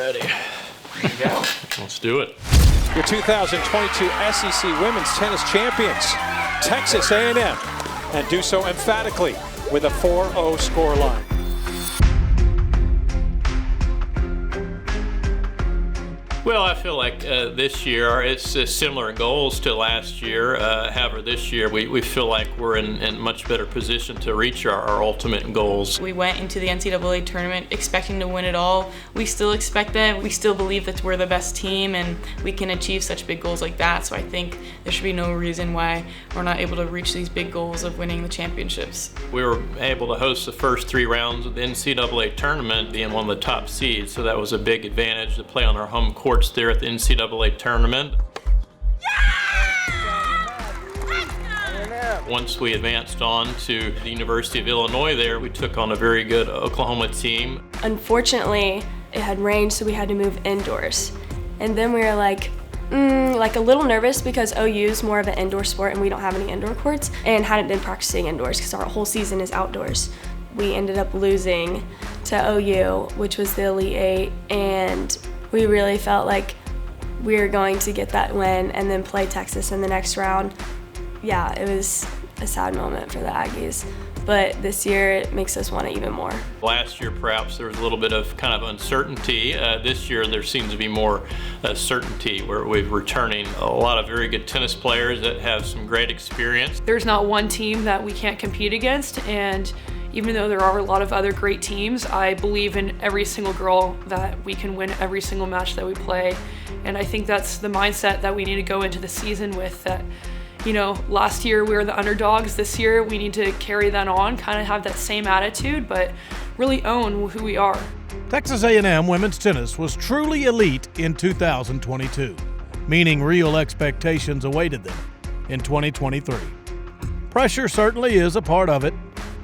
ready. Yeah. Let's do it. Your 2022 SEC Women's Tennis Champions, Texas A&M, and do so emphatically with a 4-0 scoreline. Well, I feel like this year it's similar goals to last year. However, this year we feel like we're in much better position to reach our ultimate goals. We went into the NCAA tournament expecting to win it all. We still expect that. We still believe that we're the best team and we can achieve such big goals like that. So I think there should be no reason why we're not able to reach these big goals of winning the championships. We were able to host the first 3 rounds of the NCAA tournament, being one of the top seeds, so that was a big advantage to play on our home court there at the NCAA tournament. Once we advanced on to the University of Illinois there, we took on a very good Oklahoma team. Unfortunately, it had rained, so we had to move indoors. And then we were like a little nervous because OU is more of an indoor sport and we don't have any indoor courts and hadn't been practicing indoors because our whole season is outdoors. We ended up losing to OU, which was the Elite Eight, and we really felt like we were going to get that win and then play Texas in the next round. Yeah, it was a sad moment for the Aggies, but this year it makes us want it even more. Last year, perhaps there was a little bit of kind of uncertainty. This year, there seems to be more certainty where we're returning a lot of very good tennis players that have some great experience. There's not one team that we can't compete against, and even though there are a lot of other great teams, I believe in every single girl that we can win every single match that we play. And I think that's the mindset that we need to go into the season with, that, you know, last year we were the underdogs. This year we need to carry that on, kind of have that same attitude, but really own who we are. Texas A&M women's tennis was truly elite in 2022, meaning real expectations awaited them in 2023. Pressure certainly is a part of it.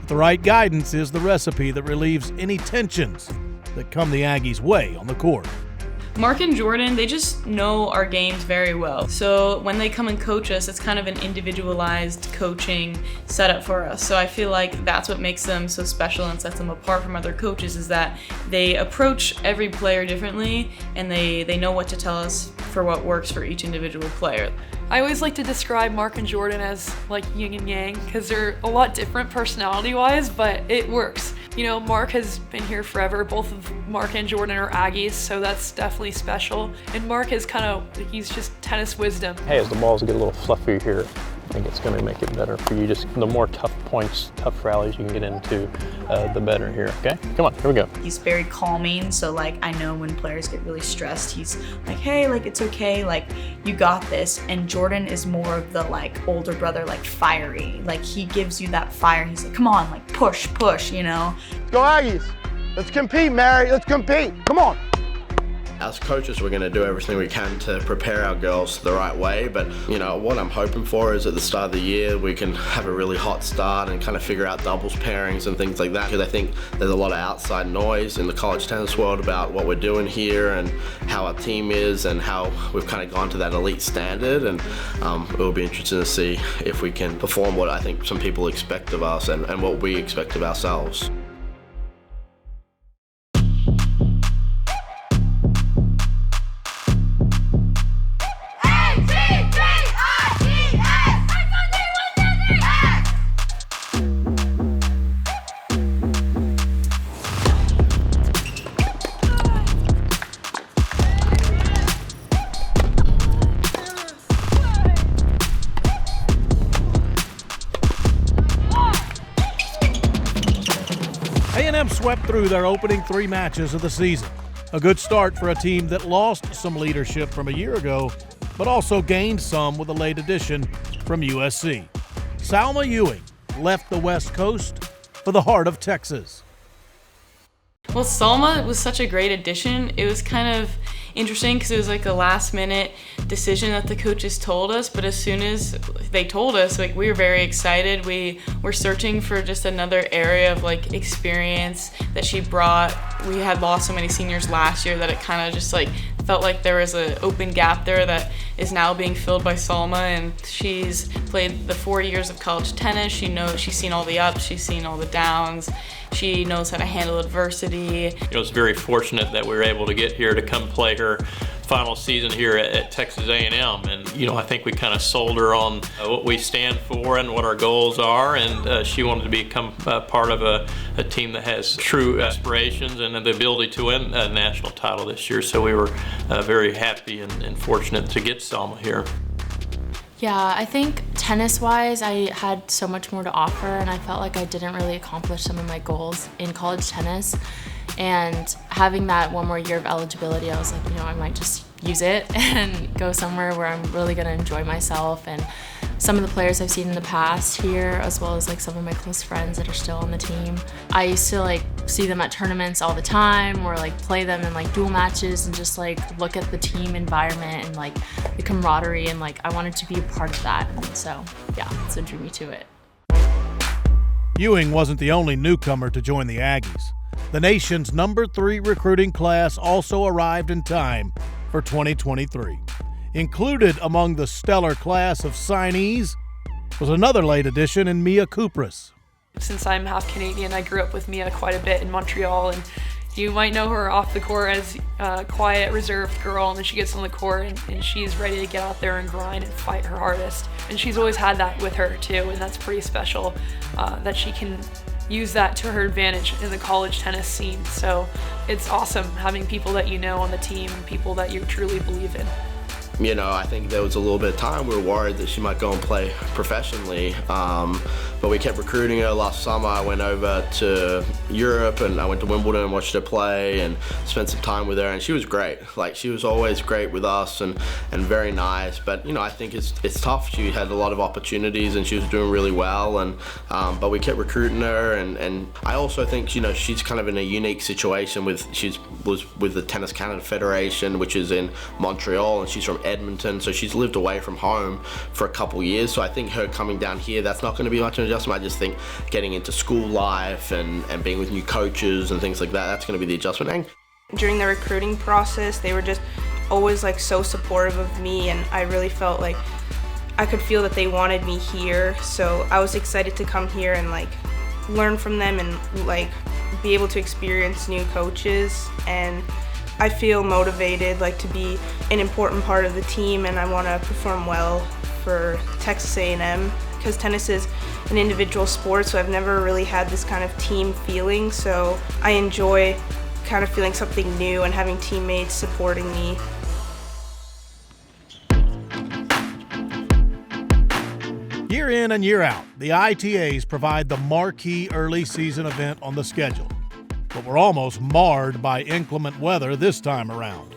The right guidance is the recipe that relieves any tensions that come the Aggies' way on the court. Mark and Jordan, they just know our games very well. So when they come and coach us, it's kind of an individualized coaching setup for us. So I feel like that's what makes them so special and sets them apart from other coaches, is that they approach every player differently and they know what to tell us for what works for each individual player. I always like to describe Mark and Jordan as like yin and yang because they're a lot different personality-wise, but it works. You know, Mark has been here forever. Both of Mark and Jordan are Aggies, so that's definitely special. And Mark is he's just tennis wisdom. Hey, as the balls get a little fluffier here, I think it's going to make it better for you. Just the more tough points, tough rallies you can get into, the better here, okay? Come on, here we go. He's very calming, so like I know when players get really stressed, he's like, hey, like it's okay, like you got this. And Jordan is more of the like older brother, like fiery. Like he gives you that fire. He's like, come on, like push, you know? Let's go Aggies. Let's compete, Mary. Let's compete. Come on. As coaches, we're going to do everything we can to prepare our girls the right way, but you know what I'm hoping for is at the start of the year we can have a really hot start and kind of figure out doubles pairings and things like that, because I think there's a lot of outside noise in the college tennis world about what we're doing here and how our team is and how we've kind of gone to that elite standard, and it will be interesting to see if we can perform what I think some people expect of us and what we expect of ourselves. A&M swept through their opening 3 matches of the season. A good start for a team that lost some leadership from a year ago, but also gained some with a late addition from USC. Salma Ewing left the West Coast for the heart of Texas. Well, Salma was such a great addition. It was kind of interesting because it was like a last-minute decision that the coaches told us, but as soon as they told us, like, we were very excited. We were searching for just another area of like experience that she brought. We had lost so many seniors last year that it kind of just like felt like there was an open gap there that is now being filled by Salma, and she's played the 4 years of college tennis. She knows, she's seen all the ups, she's seen all the downs, She knows how to handle adversity. I was very fortunate that we were able to get here to come play her final season here at Texas A&M, and I think we kind of sold her on what we stand for and what our goals are, and she wanted to become part of a team that has true aspirations and the ability to win a national title this year. So we were very happy and fortunate to get Selma here. Yeah, I think tennis-wise, I had so much more to offer, and I felt like I didn't really accomplish some of my goals in college tennis. And having that one more year of eligibility, I was like, I might just use it and go somewhere where I'm really gonna enjoy myself. And some of the players I've seen in the past here, as well as like some of my close friends that are still on the team, I used to like see them at tournaments all the time, or like play them in like dual matches, and just like look at the team environment and like the camaraderie, and like I wanted to be a part of that. And so yeah, so it drew me to it. Ewing wasn't the only newcomer to join the Aggies. The nation's number 3 recruiting class also arrived in time for 2023. Included among the stellar class of signees was another late addition in Mia Kupras. Since I'm half Canadian, I grew up with Mia quite a bit in Montreal, and you might know her off the court as a quiet, reserved girl, and then she gets on the court and she's ready to get out there and grind and fight her hardest. And she's always had that with her too, and that's pretty special that she can use that to her advantage in the college tennis scene. So it's awesome having people that you know on the team and people that you truly believe in. I think there was a little bit of time we were worried that she might go and play professionally, but we kept recruiting her. Last summer I went over to Europe and I went to Wimbledon and watched her play and spent some time with her, and she was great. Like, she was always great with us and very nice, but I think it's tough. She had a lot of opportunities and she was doing really well, and but we kept recruiting her, and I also think she's kind of in a unique situation she was with the Tennis Canada Federation, which is in Montreal, and she's from Edmonton, so she's lived away from home for a couple years. So I think her coming down here, that's not going to be much of an adjustment. I just think getting into school life and being with new coaches and things like that, that's going to be the adjustment. And during the recruiting process, they were just always like so supportive of me, and I really felt like I could feel that they wanted me here. So I was excited to come here and like learn from them and like be able to experience new coaches, and I feel motivated like to be an important part of the team, and I want to perform well for Texas A&M because tennis is an individual sport, so I've never really had this kind of team feeling. So I enjoy kind of feeling something new and having teammates supporting me. Year in and year out, the ITAs provide the marquee early season event on the schedule, but were almost marred by inclement weather this time around.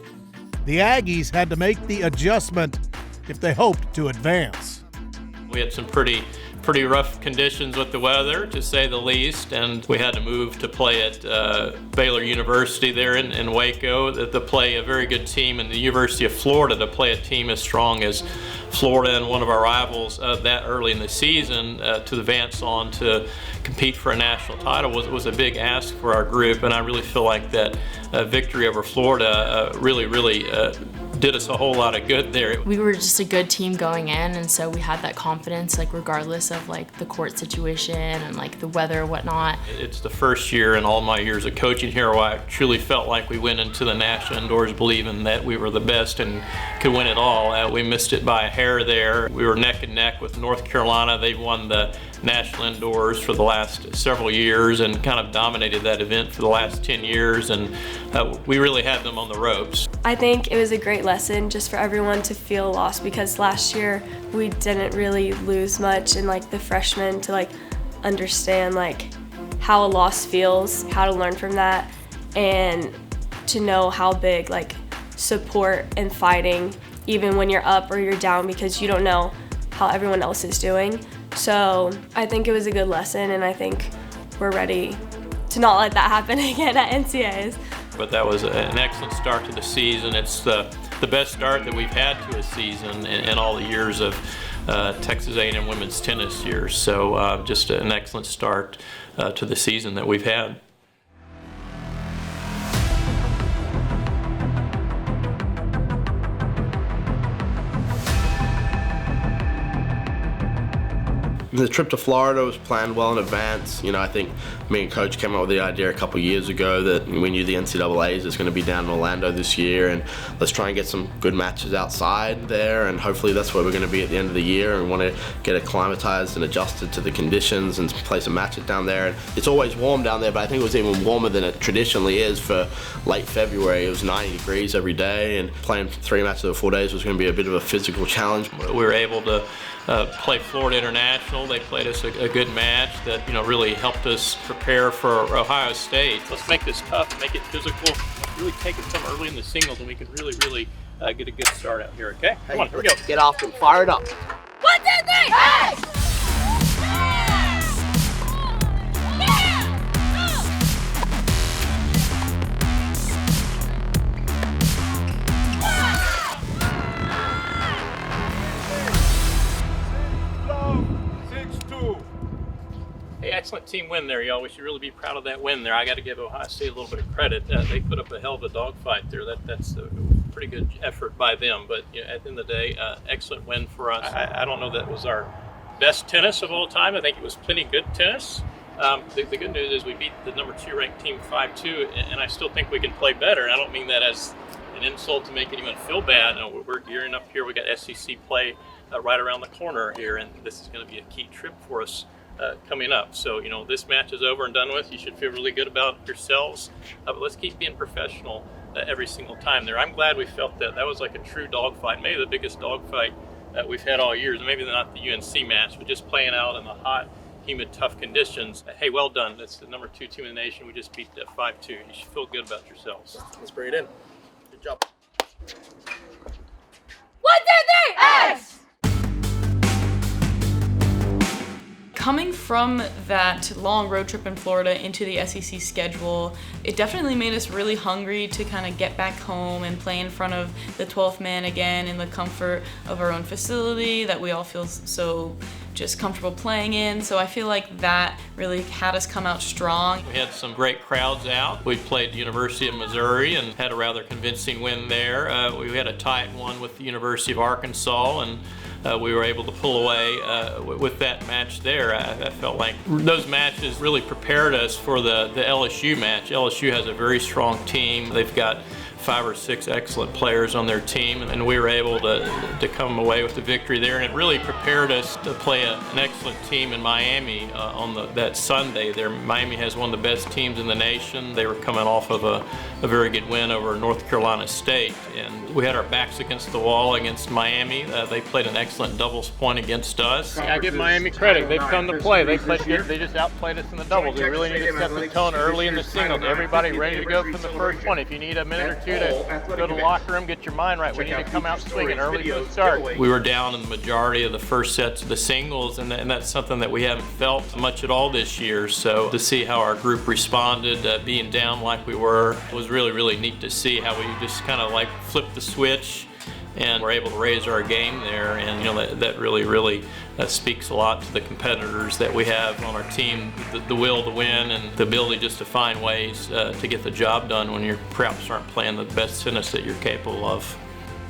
The Aggies had to make the adjustment if they hoped to advance. We had some pretty rough conditions with the weather, to say the least, and we had to move to play at Baylor University there in Waco, to play a very good team, and the University of Florida to play a team as strong as Florida and one of our rivals that early in the season to advance on to compete for a national title was a big ask for our group, and I really feel like that victory over Florida really did us a whole lot of good there. We were just a good team going in, and so we had that confidence, like regardless of like the court situation and like the weather and whatnot. It's the first year in all my years of coaching here where I truly felt like we went into the national indoors believing that we were the best and could win it all. We missed it by a hair there. We were neck and neck with North Carolina. They've won the national indoors for the last several years and kind of dominated that event for the last 10 years, and we really had them on the ropes. I think it was a great lesson just for everyone to feel lost, because last year we didn't really lose much, and like the freshmen to like understand like how a loss feels, how to learn from that, and to know how big like support and fighting even when you're up or you're down, because you don't know how everyone else is doing. So I think it was a good lesson, and I think we're ready to not let that happen again at NCAAs. But that was an excellent start to the season. It's the best start that we've had to a season in all the years of Texas A&M women's tennis years. So just an excellent start to the season that we've had. The trip to Florida was planned well in advance. You know, I think me and Coach came up with the idea a couple years ago that we knew the NCAAs is going to be down in Orlando this year, and let's try and get some good matches outside there, and hopefully that's where we're going to be at the end of the year, and want to get acclimatized and adjusted to the conditions and play some matches down there. And it's always warm down there, but I think it was even warmer than it traditionally is for late February. It was 90 degrees every day, and playing 3 matches over 4 days was going to be a bit of a physical challenge. We were able to play Florida International. They played us a good match that, you know, really helped us prepare for Ohio State. Let's make this tough, make it physical, really take it some early in the singles, and we can really get a good start out here, okay? Come on, here we go. Get off them, fire it up. 1, 2, 3, hey! Hey, excellent team win there, y'all. We should really be proud of that win there. I got to give Ohio State a little bit of credit. They put up a hell of a dogfight there. That's a pretty good effort by them. But you know, at the end of the day, excellent win for us. I don't know that was our best tennis of all time. I think it was plenty good tennis. The good news is we beat the number 2 ranked team 5-2, and I still think we can play better. And I don't mean that as an insult to make anyone feel bad. No, we're gearing up here. We got SEC play right around the corner here, and this is going to be a key trip for us coming up. So, you know, this match is over and done with. You should feel really good about yourselves, but let's keep being professional every single time there. I'm glad we felt that. That was like a true dogfight, maybe the biggest dogfight that we've had all years. Maybe not the UNC match, but just playing out in the hot, humid, tough conditions. Hey, well done. That's the number 2 team in the nation. We just beat 5-2. You should feel good about yourselves. Let's bring it in. Good job. 1, 2, 3, X! Coming from that long road trip in Florida into the SEC schedule, it definitely made us really hungry to kind of get back home and play in front of the 12th man again in the comfort of our own facility that we all feel so just comfortable playing in. So I feel like that really had us come out strong. We had some great crowds out. We played the University of Missouri and had a rather convincing win there. We had a tight one with the University of Arkansas, and we were able to pull away with that match there. I felt like those matches really prepared us for the LSU match. LSU has a very strong team. They've got 5 or 6 excellent players on their team, and we were able to come away with the victory there, and it really prepared us to play an excellent team in Miami on that Sunday there. Miami has one of the best teams in the nation. They were coming off of a very good win over North Carolina State, and we had our backs against the wall against Miami. They played an excellent doubles point against us. I give Miami credit. They've come to play. They played good. They just outplayed us in the doubles. We really need to set the tone early in the singles. Everybody ready to go from the first one. If you need a minute or 2 to go to the locker room, get your mind right. We need to come out swinging early from the start. We were down in the majority of the first sets of the singles, and that's something that we haven't felt much at all this year. So to see how our group responded, being down like we were, was really neat to see how we just kind of like flipped the switch and we're able to raise our game there. And you know, that really speaks a lot to the competitors that we have on our team, the will to win and the ability just to find ways to get the job done when your perhaps aren't playing the best tennis that you're capable of.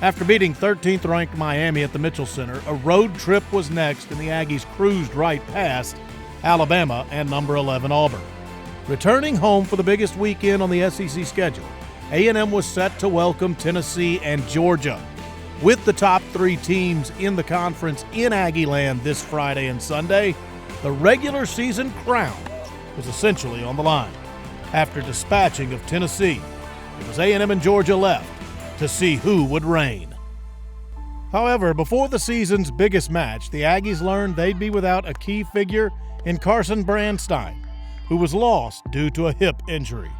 After beating 13th ranked Miami at the Mitchell Center, a road trip was next, and the Aggies cruised right past Alabama and number 11 Auburn. Returning home for the biggest weekend on the SEC schedule, A&M was set to welcome Tennessee and Georgia. With the top 3 teams in the conference in Aggie land this Friday and Sunday, the regular season crown was essentially on the line. After dispatching of Tennessee, it was A&M and Georgia left to see who would reign. However, before the season's biggest match, the Aggies learned they'd be without a key figure in Carson Brandstein, who was lost due to a hip injury.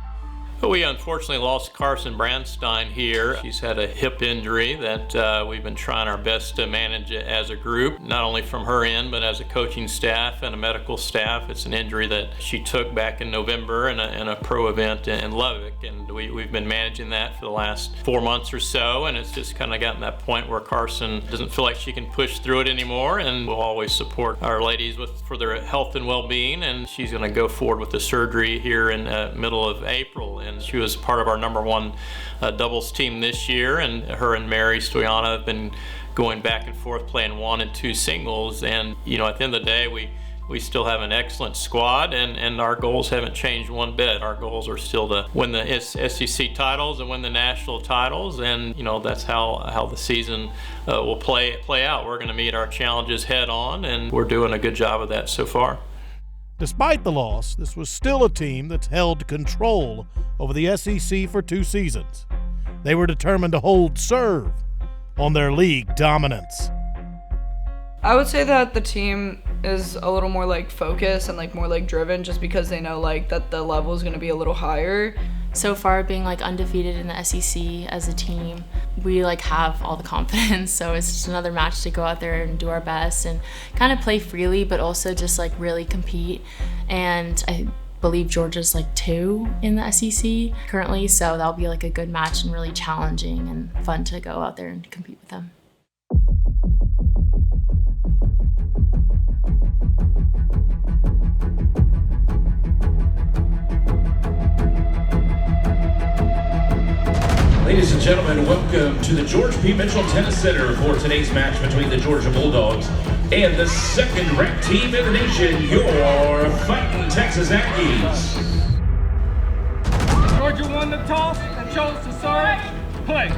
We unfortunately lost Carson Brandstein here. She's had a hip injury that we've been trying our best to manage as a group, not only from her end, but as a coaching staff and a medical staff. It's an injury that she took back in November in a pro event in Lubbock, and we've been managing that for the last 4 months or so, and it's just kind of gotten that point where Carson doesn't feel like she can push through it anymore, and we'll always support our ladies for their health and well-being, and she's going to go forward with the surgery here in middle of April. And she was part of our number 1 doubles team this year, and her and Mary Stoyana have been going back and forth playing 1 and 2 singles. And you know, at the end of the day, we still have an excellent squad, and our goals haven't changed one bit. Our goals are still to win the SEC titles and win the national titles, and you know, that's how the season will play out. We're going to meet our challenges head on, and we're doing a good job of that so far. Despite the loss, this was still a team that's held control over the SEC for 2 seasons. They were determined to hold serve on their league dominance. I would say that the team is a little more like focused and like more like driven, just because they know like that the level is going to be a little higher. So far, being like undefeated in the SEC as a team, we like have all the confidence. So it's just another match to go out there and do our best and kind of play freely, but also just like really compete. And I believe Georgia's like 2 in the SEC currently, so that'll be like a good match and really challenging and fun to go out there and compete with them. Ladies and gentlemen, welcome to the George P. Mitchell Tennis Center for today's match between the Georgia Bulldogs and the second-ranked team in the nation, your fighting Texas Aggies. Georgia won the toss and chose to serve. Play.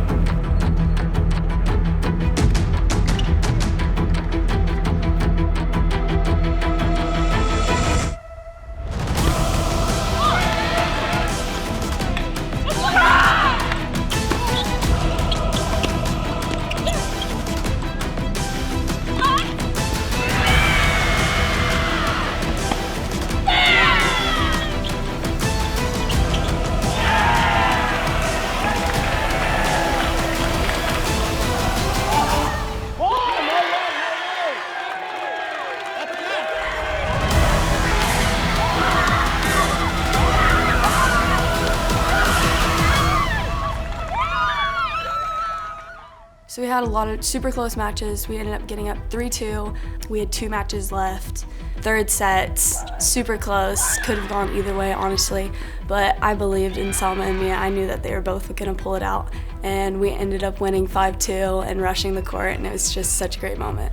So we had a lot of super close matches. We ended up getting up 3-2. We had 2 matches left. Third sets, super close. Could have gone either way, honestly. But I believed in Selma and Mia. I knew that they were both gonna pull it out. And we ended up winning 5-2 and rushing the court, and it was just such a great moment.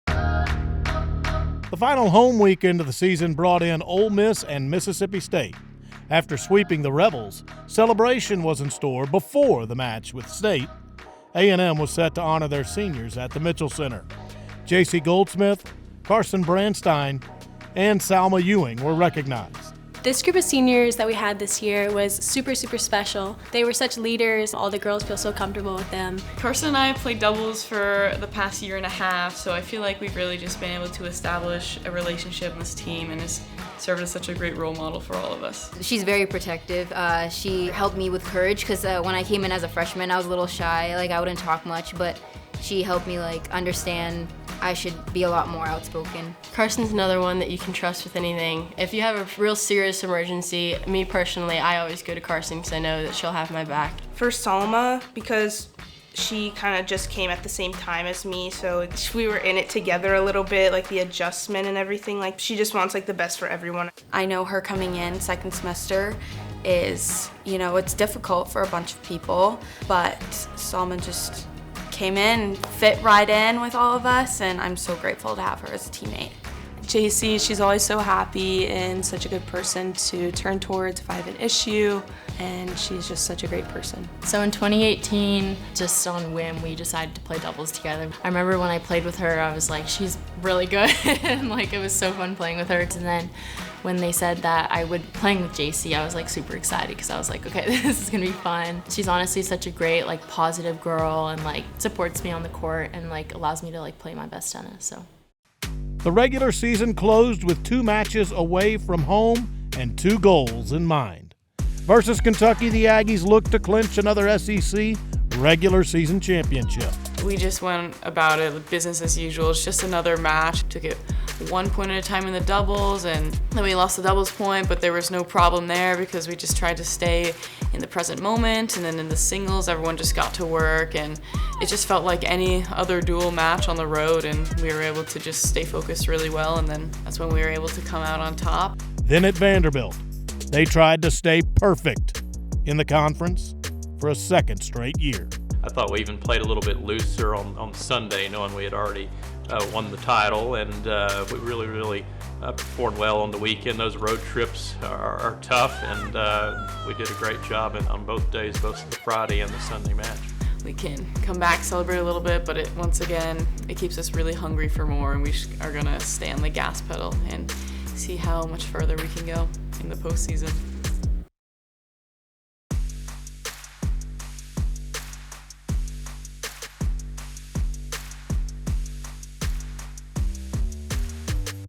The final home weekend of the season brought in Ole Miss and Mississippi State. After sweeping the Rebels, celebration was in store before the match with State. A&M was set to honor their seniors at the Mitchell Center. J.C. Goldsmith, Carson Brandstein, and Salma Ewing were recognized. This group of seniors that we had this year was super, super special. They were such leaders. All the girls feel so comfortable with them. Carson and I have played doubles for the past year and a half, so I feel like we've really just been able to establish a relationship in this team, and has served as such a great role model for all of us. She's very protective. She helped me with courage, because when I came in as a freshman, I was a little shy. Like, I wouldn't talk much, but she helped me like understand I should be a lot more outspoken. Carson's another one that you can trust with anything. If you have a real serious emergency, me personally, I always go to Carson because I know that she'll have my back. For Salma, because she kind of just came at the same time as me, so we were in it together a little bit, like the adjustment and everything. Like, she just wants like the best for everyone. I know her coming in second semester is, you know, it's difficult for a bunch of people, but Salma just came in, fit right in with all of us, and I'm so grateful to have her as a teammate. JC, she's always so happy and such a good person to turn towards if I have an issue, and she's just such a great person. So in 2018, just on whim, we decided to play doubles together. I remember when I played with her, I was like, she's really good, and like it was so fun playing with her. And then when they said that I would be playing with JC, I was like super excited because I was like, okay, this is gonna be fun. She's honestly such a great, like, positive girl, and like supports me on the court and like allows me to like play my best tennis. So the regular season closed with 2 matches away from home and 2 goals in mind. Versus Kentucky, the Aggies looked to clinch another SEC regular season championship. We just went about it business as usual. It's just another match. Took it 1 point at a time in the doubles, and then we lost the doubles point, but there was no problem there because we just tried to stay in the present moment. And then in the singles, everyone just got to work, and it just felt like any other dual match on the road, and we were able to just stay focused really well, and then that's when we were able to come out on top. Then at Vanderbilt, they tried to stay perfect in the conference for a second straight year. I thought we even played a little bit looser on Sunday, knowing we had already won the title, and we really performed well on the weekend. Those road trips are tough, and we did a great job on both days, both the Friday and the Sunday match. We can come back, celebrate a little bit, but once again, it keeps us really hungry for more, and we are gonna stay on the gas pedal and see how much further we can go in the postseason.